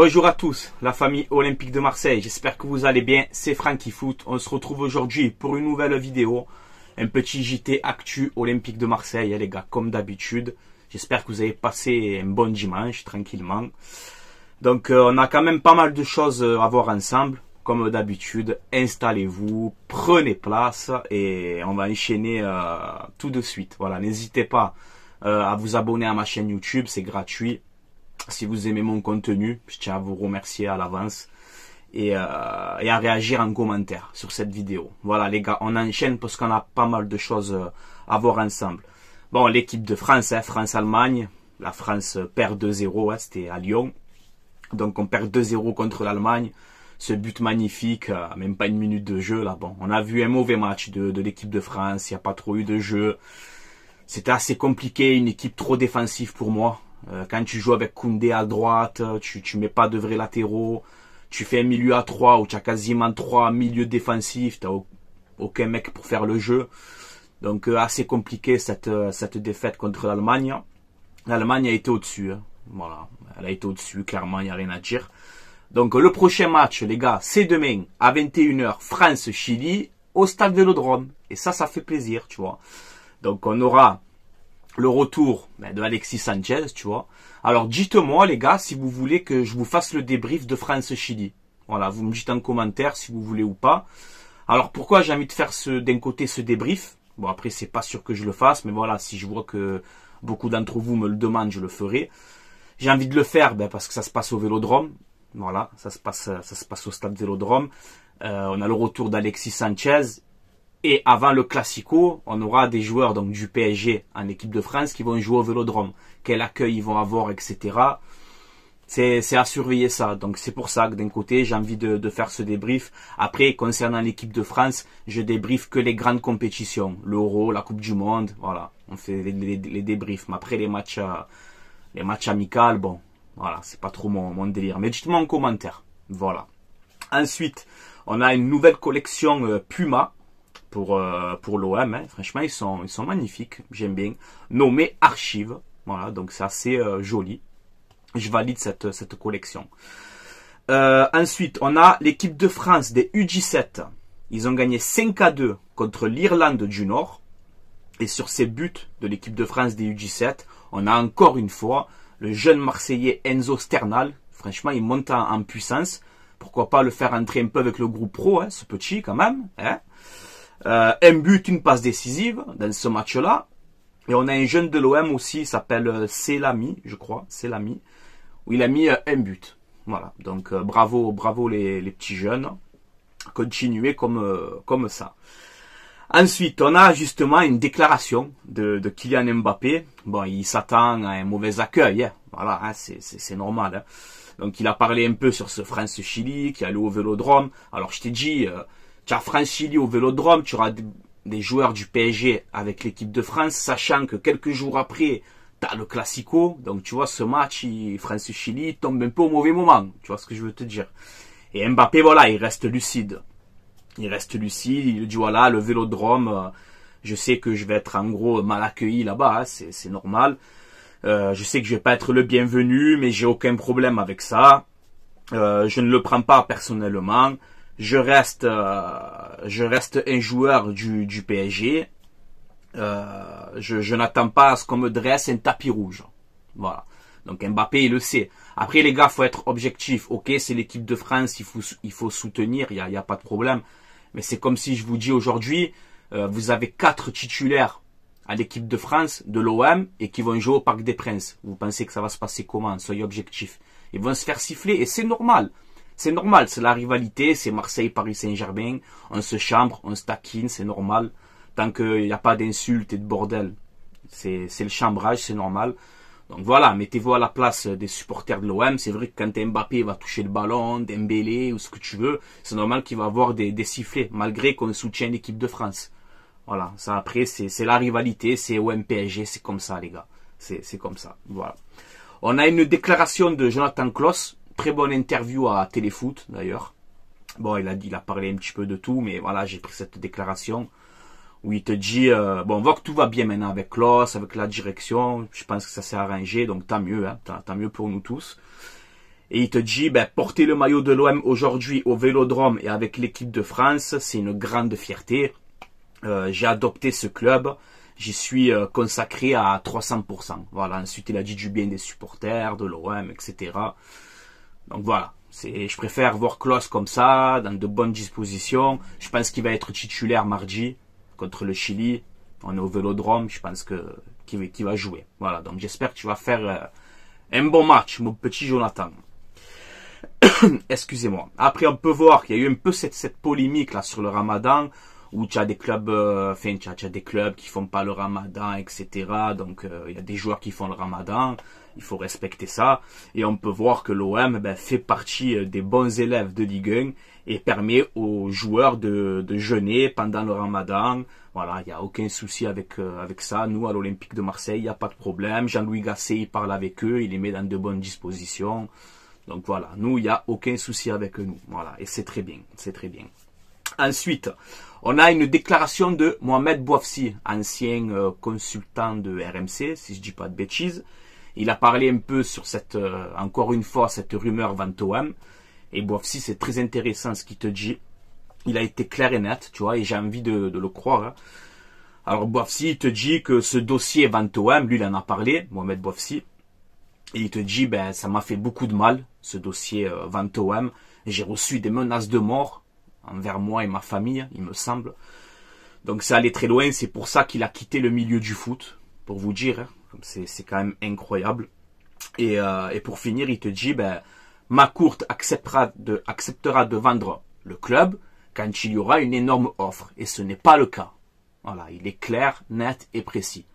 Bonjour à tous, la famille olympique de Marseille, j'espère que vous allez bien, c'est Francky Foot. On se retrouve aujourd'hui pour une nouvelle vidéo, un petit JT actu olympique de Marseille, les gars, comme d'habitude. J'espère que vous avez passé un bon dimanche, tranquillement. Donc on a quand même pas mal de choses à voir ensemble, comme d'habitude. Installez-vous, prenez place et on va enchaîner tout de suite. Voilà, n'hésitez pas à vous abonner à ma chaîne YouTube, c'est gratuit. Si vous aimez mon contenu, je tiens à vous remercier à l'avance et à réagir en commentaire sur cette vidéo. Voilà les gars, on enchaîne parce qu'on a pas mal de choses à voir ensemble. Bon, l'équipe de France, France-Allemagne. La France perd 2-0, c'était à Lyon. Donc on perd 2-0 contre l'Allemagne. Ce but magnifique, même pas une minute de jeu là. Bon, on a vu un mauvais match de l'équipe de France, il n'y a pas trop eu de jeu. C'était assez compliqué, une équipe trop défensive pour moi. Quand tu joues avec Koundé à droite, tu mets pas de vrais latéraux, tu fais un milieu à 3 où tu as quasiment 3 milieux défensifs, tu n'as aucun mec pour faire le jeu. Donc assez compliqué cette défaite contre l'Allemagne. L'Allemagne a été au-dessus, hein. Voilà, elle a été au-dessus, clairement, il n'y a rien à dire. Donc le prochain match, les gars, c'est demain à 21h, France-Chili, au stade Vélodrome. Et ça fait plaisir, tu vois. Donc on aura le retour de Alexis Sanchez, tu vois. Alors dites-moi les gars si vous voulez que je vous fasse le débrief de France-Chili. Voilà, vous me dites en commentaire si vous voulez ou pas. Alors pourquoi j'ai envie de faire d'un côté ce débrief? Bon après c'est pas sûr que je le fasse, mais voilà, si je vois que beaucoup d'entre vous me le demandent, je le ferai. J'ai envie de le faire parce que ça se passe au Vélodrome. Voilà, ça se passe au stade Vélodrome. On a le retour d'Alexis Sanchez. Et avant le Classico, on aura des joueurs donc du PSG en équipe de France qui vont jouer au Vélodrome. Quel accueil ils vont avoir, etc. C'est à surveiller ça. Donc c'est pour ça que d'un côté, j'ai envie de faire ce débrief. Après, concernant l'équipe de France, je débriefe que les grandes compétitions. L'Euro, la Coupe du Monde, voilà. On fait les débriefs. Mais après, les matchs amicaux, bon, voilà, c'est pas trop mon délire. Mais dites-moi en commentaire. Voilà. Ensuite, on a une nouvelle collection Puma. Pour l'OM, hein. Franchement ils sont magnifiques, j'aime bien, nommé Archive, voilà, donc c'est assez joli, je valide cette collection. Ensuite on a l'équipe de France des U17, ils ont gagné 5-2 contre l'Irlande du Nord, et sur ces buts de l'équipe de France des U17, on a encore une fois le jeune Marseillais Enzo Sternal, franchement il monte en puissance, pourquoi pas le faire entrer un peu avec le groupe pro, hein, ce petit quand même, hein. Un but, une passe décisive dans ce match-là. Et on a un jeune de l'OM aussi, il s'appelle Selami, je crois, Selami, où il a mis un but. Voilà, donc bravo les petits jeunes. Continuez comme ça. Ensuite, on a justement une déclaration de Kylian Mbappé. Bon, il s'attend à un mauvais accueil, hein. Voilà, hein, c'est normal. Hein. Donc il a parlé un peu sur ce France-Chili, qui allait au Vélodrome. Alors je t'ai dit... tu as France-Chili au Vélodrome, tu auras des joueurs du PSG avec l'équipe de France, sachant que quelques jours après, tu as le Classico. Donc tu vois, ce match, France-Chili, tombe un peu au mauvais moment. Tu vois ce que je veux te dire. Et Mbappé, voilà, il reste lucide. Il dit voilà, le Vélodrome, je sais que je vais être en gros mal accueilli là-bas, hein, c'est normal. Je sais que je vais pas être le bienvenu, mais j'ai aucun problème avec ça. Je ne le prends pas personnellement. Je reste un joueur du PSG. Je n'attends pas à ce qu'on me dresse un tapis rouge. Voilà. Donc Mbappé, il le sait. Après les gars, faut être objectif. Ok, c'est l'équipe de France, il faut soutenir, il y a pas de problème. Mais c'est comme si je vous dis aujourd'hui, vous avez 4 titulaires à l'équipe de France, de l'OM, et qui vont jouer au Parc des Princes. Vous pensez que ça va se passer comment? Soyez objectif. Ils vont se faire siffler et c'est normal. C'est normal, c'est la rivalité, c'est Marseille-Paris Saint-Germain, on se chambre, on se taquine, c'est normal. Tant qu'il n'y a pas d'insultes et de bordel, c'est le chambrage, c'est normal. Donc voilà, mettez-vous à la place des supporters de l'OM. C'est vrai que quand Mbappé va toucher le ballon, Dembélé ou ce que tu veux, c'est normal qu'il va avoir des sifflets, malgré qu'on soutient l'équipe de France. Voilà, ça après, c'est la rivalité, c'est OM-PSG, c'est comme ça les gars. C'est comme ça, voilà. On a une déclaration de Jonathan Klaus. Très bonne interview à Téléfoot d'ailleurs. Bon, il a parlé un petit peu de tout, mais voilà, j'ai pris cette déclaration où il te dit, bon, on voit que tout va bien maintenant avec Klaus, avec la direction. Je pense que ça s'est arrangé, donc tant mieux, hein, tant mieux pour nous tous. Et il te dit, ben, porter le maillot de l'OM aujourd'hui au Vélodrome et avec l'équipe de France, c'est une grande fierté. J'ai adopté ce club. J'y suis consacré à 300%. Voilà. Ensuite, il a dit du bien des supporters, de l'OM, etc. Donc voilà. Je préfère voir Klose comme ça, dans de bonnes dispositions. Je pense qu'il va être titulaire mardi contre le Chili. On est au Vélodrome. Je pense qu'il va jouer. Voilà. Donc j'espère que tu vas faire un bon match, mon petit Jonathan. Excusez-moi. Après, on peut voir qu'il y a eu un peu cette polémique là sur le Ramadan, où tu as des clubs, tu as des clubs qui font pas le Ramadan, etc. Donc il y a des joueurs qui font le Ramadan. Il faut respecter ça. Et on peut voir que l'OM fait partie des bons élèves de Ligue 1 et permet aux joueurs de jeûner pendant le Ramadan. Voilà, il n'y a aucun souci avec ça. Nous, à l'Olympique de Marseille, il n'y a pas de problème. Jean-Louis Gasset, il parle avec eux, il les met dans de bonnes dispositions. Donc voilà, nous, il n'y a aucun souci avec nous. Voilà, et c'est très bien, c'est très bien. Ensuite, on a une déclaration de Mohamed Bouafsi, ancien consultant de RMC, si je dis pas de bêtises. Il a parlé un peu sur encore une fois, cette rumeur Vantoam. Et Bouafsi, c'est très intéressant ce qu'il te dit. Il a été clair et net, tu vois, et j'ai envie de le croire. Hein. Alors Bouafsi, il te dit que ce dossier Vantoam, lui, il en a parlé, Mohamed Bouafsi. Et il te dit, ça m'a fait beaucoup de mal, ce dossier Vantoam. J'ai reçu des menaces de mort envers moi et ma famille, il me semble. Donc ça allait très loin, c'est pour ça qu'il a quitté le milieu du foot, pour vous dire. Hein. C'est quand même incroyable. Et pour finir, il te dit, McCourt acceptera de vendre le club quand il y aura une énorme offre. Et ce n'est pas le cas. Voilà, il est clair, net et précis.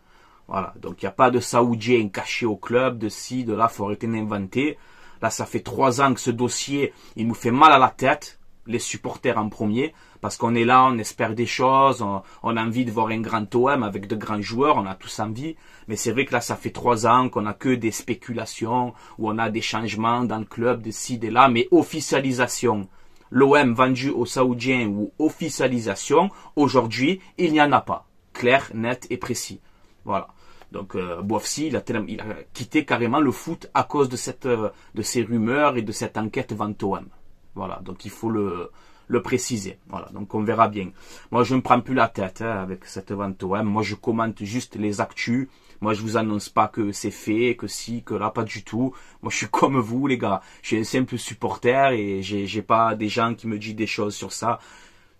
Voilà, donc il n'y a pas de Saoudien caché au club, de ci, de là, faut arrêter d'inventer. Là, ça fait 3 ans que ce dossier, il nous fait mal à la tête, les supporters en premier, parce qu'on est là, on espère des choses, on a envie de voir un grand OM avec de grands joueurs, on a tous envie. Mais c'est vrai que là, ça fait 3 ans qu'on a que des spéculations, où on a des changements dans le club, de ci, de là, mais officialisation. L'OM vendu aux Saoudiens ou officialisation, aujourd'hui, il n'y en a pas. Clair, net et précis. Voilà. Donc Bouafsi, il a quitté carrément le foot à cause de ces rumeurs et de cette enquête Vantoam. Voilà. Donc il faut le préciser. Voilà. Donc on verra bien. Moi je ne me prends plus la tête avec cette Vantoam. Moi je commente juste les actus. Moi je vous annonce pas que c'est fait, que si, que là, pas du tout. Moi je suis comme vous les gars. Je suis un simple supporter et j'ai pas des gens qui me disent des choses sur ça.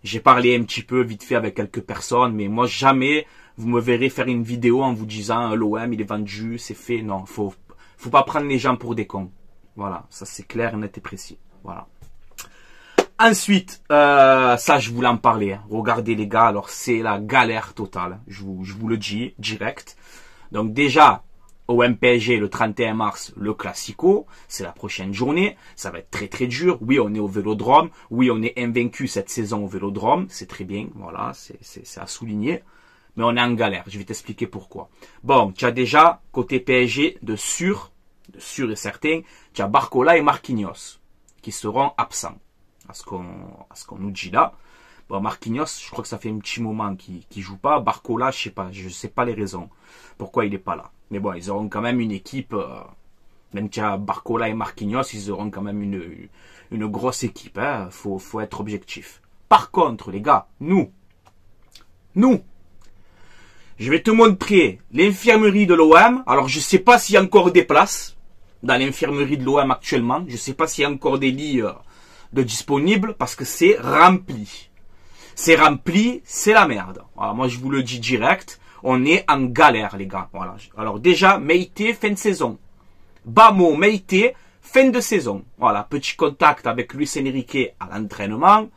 J'ai parlé un petit peu vite fait avec quelques personnes, mais moi jamais vous me verrez faire une vidéo en vous disant l'OM il est vendu, c'est fait. Non, faut pas prendre les gens pour des cons. Voilà, ça c'est clair, net et précis. Voilà. Ensuite, ça je voulais en parler. Hein. Regardez les gars, alors c'est la galère totale. Je vous le dis direct. Donc déjà, OM PSG le 31 mars, le Classico, c'est la prochaine journée, ça va être très très dur. Oui, on est au Vélodrome, oui, on est invaincu cette saison au Vélodrome, c'est très bien, voilà, c'est à souligner. Mais on est en galère, je vais t'expliquer pourquoi. Bon, tu as déjà, côté PSG, de sûr et certain, tu as Barcola et Marquinhos, qui seront absents, à ce qu'on nous dit là. Bon, Marquinhos, je crois que ça fait un petit moment qu'il joue pas. Barcola, je sais pas les raisons pourquoi il est pas là. Mais bon, ils auront quand même une équipe, même qu'il y a Barcola et Marquinhos, ils auront quand même une grosse équipe. Hein. Faut être objectif. Par contre, les gars, nous, je vais te montrer l'infirmerie de l'OM. Alors, je sais pas s'il y a encore des places dans l'infirmerie de l'OM actuellement. Je sais pas s'il y a encore des lits de disponibles parce que c'est rempli. C'est rempli, c'est la merde. Voilà, moi, je vous le dis direct. On est en galère, les gars. Voilà. Alors déjà, Meïté, fin de saison. Bamo, Meïté, fin de saison. Voilà, petit contact avec Luis Enrique à l'entraînement.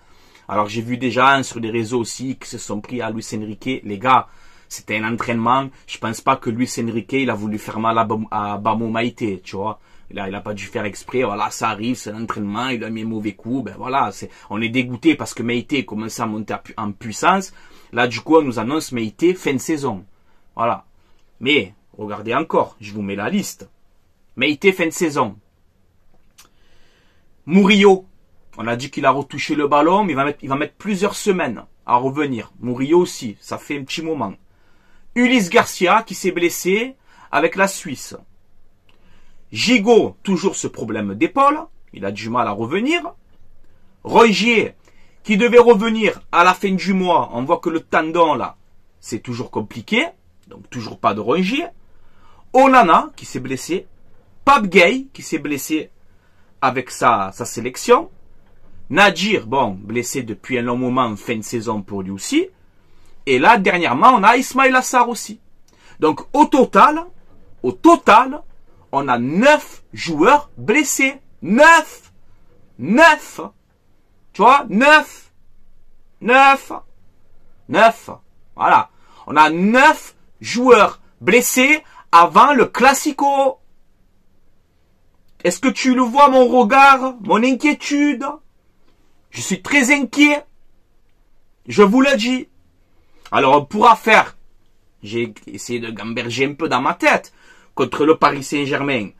Alors j'ai vu des gens sur les réseaux aussi qui se sont pris à Luis Enrique. Les gars, c'était un entraînement. Je pense pas que Luis Enrique, il a voulu faire mal à Bamo Meïté, tu vois. Il a pas dû faire exprès. Voilà, ça arrive, c'est l'entraînement. Il a mis un mauvais coup. Ben voilà, on est dégoûté parce que Meïté commence à monter en puissance. Là, du coup, on nous annonce Meïté fin de saison. Voilà. Mais, regardez encore, je vous mets la liste. Meïté fin de saison. Murillo, on a dit qu'il a retouché le ballon, mais il va mettre plusieurs semaines à revenir. Murillo aussi, ça fait un petit moment. Ulysse Garcia qui s'est blessé avec la Suisse. Gigot, toujours ce problème d'épaule. il a du mal à revenir. Rongier, qui devait revenir à la fin du mois, on voit que le tendon là, c'est toujours compliqué, donc toujours pas de Rongier. Onana, qui s'est blessé. Pape Gueye, qui s'est blessé avec sa sélection. Nadir, bon, blessé depuis un long moment, fin de saison pour lui aussi. Et là, dernièrement, on a Ismail Assar aussi. Donc, au total, on a 9 joueurs blessés. 9! 9! Tu vois? 9! 9! 9! Voilà. On a 9 joueurs blessés avant le Classico. Est-ce que tu le vois, mon regard, mon inquiétude? Je suis très inquiet. Je vous le dis. Alors, on pourra faire, j'ai essayé de gamberger un peu dans ma tête, contre le Paris Saint-Germain.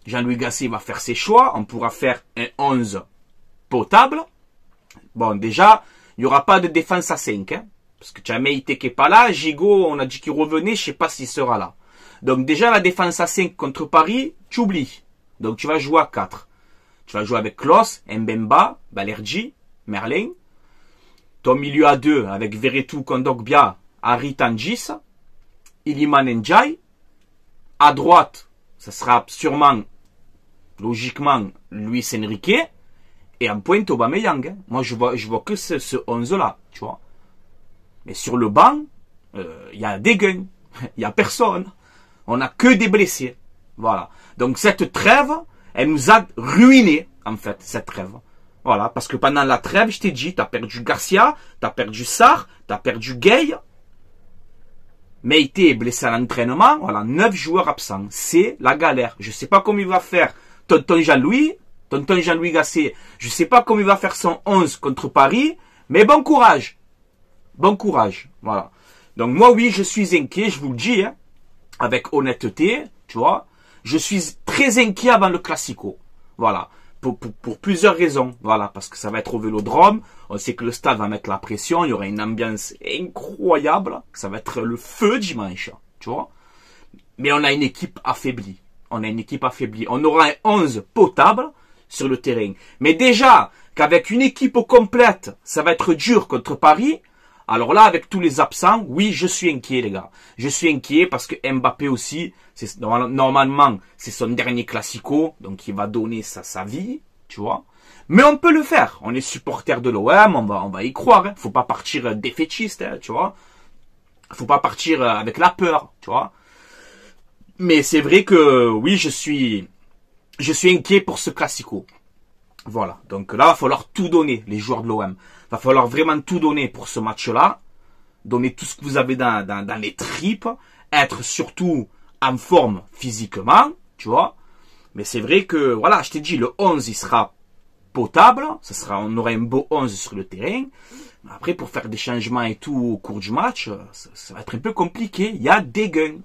Jean-Louis Gasset va faire ses choix. On pourra faire un 11 potable. Bon, déjà, il n'y aura pas de défense à 5. Hein, parce que Tchameïté qui n'est pas là. Gigot, on a dit qu'il revenait. Je ne sais pas s'il sera là. Donc déjà, la défense à 5 contre Paris, tu oublies. Donc tu vas jouer à 4. Tu vas jouer avec Klos, Mbemba, Balerji, Merlin. Ton milieu à 2 avec Veretout, Kondogbia, Harry Tangis, Iliman Ndiaye. À droite, ça sera sûrement, logiquement, Luis Enrique. Et en pointe, Aubameyang. Hein. Moi, je vois que ce 11-là, tu vois. Mais sur le banc, il y a des gains. Il n'y a personne. On n'a que des blessés. Voilà. Donc, cette trêve, elle nous a ruinés, en fait, cette trêve. Voilà. Parce que pendant la trêve, je t'ai dit, tu as perdu Garcia, tu as perdu Sarr, tu as perdu Gueye. Meïté est blessé à l'entraînement. Voilà. 9 joueurs absents. C'est la galère. Je ne sais pas comment il va faire tonton Jean-Louis Gasset. Je ne sais pas comment il va faire son 11 contre Paris. Mais bon courage. Bon courage. Voilà. Donc, moi, oui, je suis inquiet, je vous le dis, hein, avec honnêteté, tu vois. Je suis très inquiet avant le Classico. Voilà. Pour plusieurs raisons. Voilà. Parce que ça va être au Vélodrome. On sait que le stade va mettre la pression. Il y aura une ambiance incroyable. Ça va être le feu dimanche. Tu vois. Mais on a une équipe affaiblie. On aura un 11 potable sur le terrain. Mais déjà, qu'avec une équipe au complète, ça va être dur contre Paris. Alors là, avec tous les absents, oui, je suis inquiet, les gars. Je suis inquiet parce que Mbappé aussi, normalement, c'est son dernier Classico, donc il va donner sa vie, tu vois. Mais on peut le faire. On est supporter de l'OM, on va y croire. Hein. Faut pas partir défaitiste, hein, tu vois. Faut pas partir avec la peur, tu vois. Mais c'est vrai que, oui, je suis inquiet pour ce Classico. Voilà. Donc là, il va falloir tout donner, les joueurs de l'OM. Il va falloir vraiment tout donner pour ce match-là. Donner tout ce que vous avez dans les tripes. Être surtout en forme physiquement, tu vois. Mais c'est vrai que, voilà, je t'ai dit, le 11, il sera potable. On aura un beau 11 sur le terrain. Après, pour faire des changements et tout au cours du match, ça va être un peu compliqué. Il y a des gains.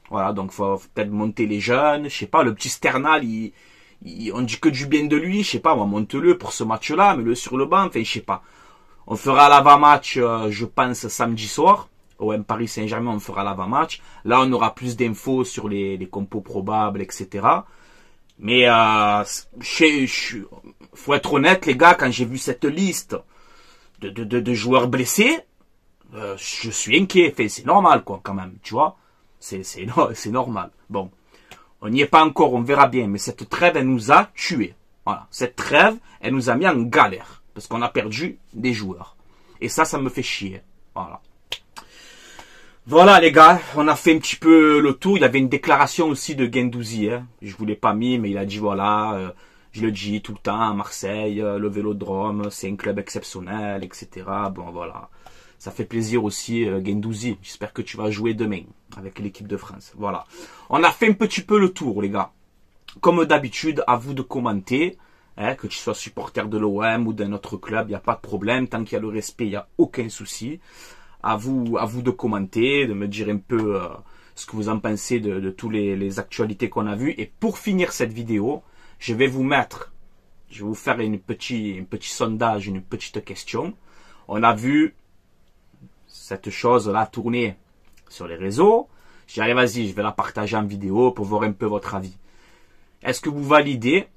Voilà, donc faut peut-être monter les jeunes. Je sais pas, le petit Sternal, on dit que du bien de lui, je sais pas, on monte-le pour ce match-là, mets-le sur le banc, enfin, je sais pas. On fera l'avant-match, je pense, samedi soir. OM Paris Saint-Germain, on fera l'avant-match. Là, on aura plus d'infos sur les compos probables, etc. Mais, faut être honnête, les gars, quand j'ai vu cette liste de joueurs blessés, je suis inquiet. Enfin, c'est normal, quoi, quand même, tu vois. C'est normal. Bon. On n'y est pas encore, on verra bien. Mais cette trêve, elle nous a tués. Voilà. Cette trêve, elle nous a mis en galère. Parce qu'on a perdu des joueurs. Et ça me fait chier. Voilà. Voilà, les gars. On a fait un petit peu le tour. Il y avait une déclaration aussi de Guendouzi. Hein. Je vous l'ai pas mis, mais il a dit, voilà, je le dis tout le temps, à Marseille, le Vélodrome, c'est un club exceptionnel, etc. Bon, voilà. Ça fait plaisir aussi, Guendouzi. J'espère que tu vas jouer demain avec l'équipe de France. Voilà. On a fait un petit peu le tour, les gars. Comme d'habitude, à vous de commenter. Hein, que tu sois supporter de l'OM ou d'un autre club, il n'y a pas de problème. Tant qu'il y a le respect, il n'y a aucun souci. À vous de commenter, de me dire un peu ce que vous en pensez de toutes les actualités qu'on a vues. Et pour finir cette vidéo, je vais vous faire un petit sondage, une petite question. On a vu cette chose-là tourner sur les réseaux. J'ai dit, allez, vas-y, je vais la partager en vidéo pour voir un peu votre avis. est-ce que vous validez,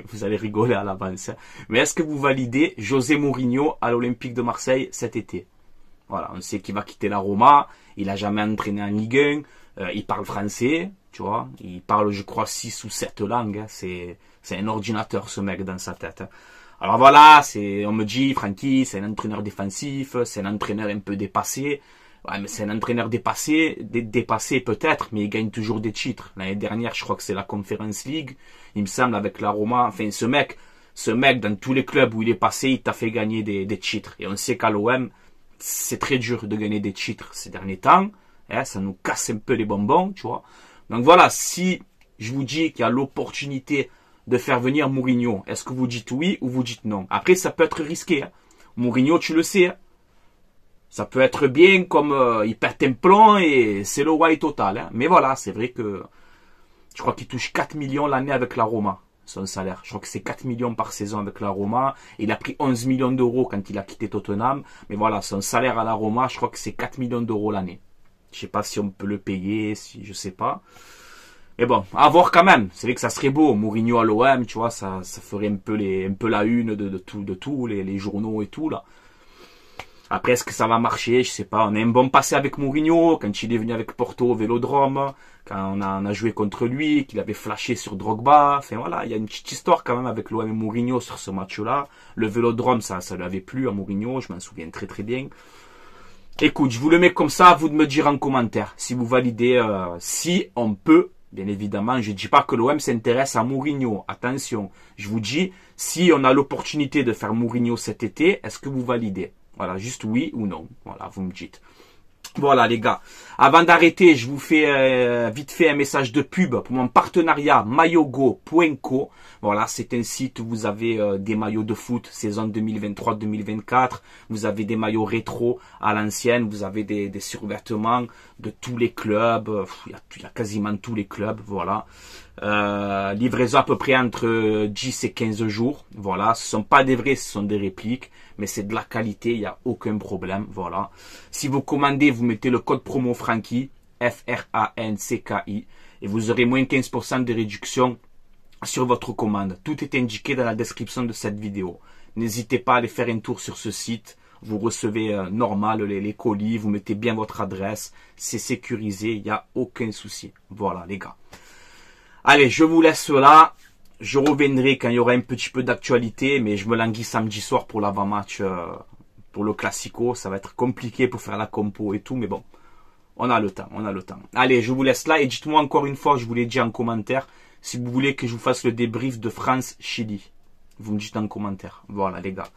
vous allez rigoler à l'avance, hein, mais est-ce que vous validez José Mourinho à l'Olympique de Marseille cet été? Voilà, on sait qu'il va quitter la Roma, il a jamais entraîné en Ligue 1, il parle français, tu vois, il parle, je crois, 6 ou 7 langues, hein, c'est un ordinateur, ce mec, dans sa tête. Hein. Alors voilà, on me dit, Francky, c'est un entraîneur défensif, c'est un entraîneur un peu dépassé. Ouais, mais c'est un entraîneur dépassé peut-être, mais il gagne toujours des titres. L'année dernière, je crois que c'est la Conference League, il me semble, avec la Roma. Enfin, ce mec, dans tous les clubs où il est passé, il t'a fait gagner des titres. Et on sait qu'à l'OM, c'est très dur de gagner des titres ces derniers temps. Hein, ça nous casse un peu les bonbons, tu vois. Donc voilà, si je vous dis qu'il y a l'opportunité de faire venir Mourinho, est-ce que vous dites oui ou vous dites non? Après, ça peut être risqué. Hein. Mourinho, tu le sais, hein. Ça peut être bien comme il pète un plomb et c'est le why total. Hein. Mais voilà, c'est vrai que je crois qu'il touche 4 millions l'année avec la Roma, son salaire. Je crois que c'est 4 millions par saison avec la Roma. Il a pris 11 millions d'euros quand il a quitté Tottenham. Mais voilà, son salaire à la Roma, je crois que c'est 4 millions d'euros l'année. Je sais pas si on peut le payer, si je sais pas. Mais bon, à voir quand même. C'est vrai que ça serait beau. Mourinho à l'OM, tu vois, ça ferait un peu la une de tout, les journaux et tout, là. Après, est-ce que ça va marcher? Je sais pas. On a un bon passé avec Mourinho, quand il est venu avec Porto au Vélodrome, quand on a joué contre lui, qu'il avait flashé sur Drogba. Enfin voilà, il y a une petite histoire quand même avec l'OM et Mourinho sur ce match-là. Le Vélodrome, ça lui avait plu à Mourinho, je m'en souviens très très bien. Écoute, je vous le mets comme ça, à vous de me dire en commentaire si vous validez, si on peut. Bien évidemment, je ne dis pas que l'OM s'intéresse à Mourinho. Attention, je vous dis, si on a l'opportunité de faire Mourinho cet été, est-ce que vous validez? Voilà, juste oui ou non. Voilà, vous me dites. Voilà les gars, avant d'arrêter, je vous fais vite fait un message de pub pour mon partenariat maillogo.co. Voilà, c'est un site où vous avez des maillots de foot saison 2023-2024. Vous avez des maillots rétro à l'ancienne. Vous avez des survêtements de tous les clubs. Il y a quasiment tous les clubs. Voilà. Livraison à peu près entre 10 et 15 jours. Voilà, ce sont pas des vrais, ce sont des répliques. Mais c'est de la qualité, il n'y a aucun problème. Voilà. Si vous commandez, vous mettez le code promo Francky, F-R-A-N-C-K-I. Et vous aurez moins 15% de réduction sur votre commande. Tout est indiqué dans la description de cette vidéo. N'hésitez pas à aller faire un tour sur ce site. Vous recevez normal les colis, vous mettez bien votre adresse. C'est sécurisé, il n'y a aucun souci. Voilà les gars. Allez, je vous laisse là. Je reviendrai quand il y aura un petit peu d'actualité, mais je me languis samedi soir pour l'avant-match, pour le Classico. Ça va être compliqué pour faire la compo et tout, mais bon, on a le temps, on a le temps. Allez, je vous laisse là et dites-moi encore une fois, je vous l'ai dit en commentaire, si vous voulez que je vous fasse le débrief de France-Chili. Vous me dites en commentaire. Voilà les gars.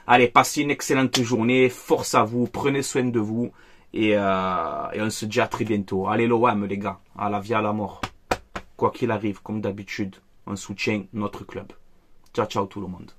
Allez, passez une excellente journée, force à vous, prenez soin de vous et on se dit à très bientôt. Allez l'OM les gars, à la vie à la mort. Quoi qu'il arrive, comme d'habitude. On soutient notre club. Ciao, ciao tout le monde.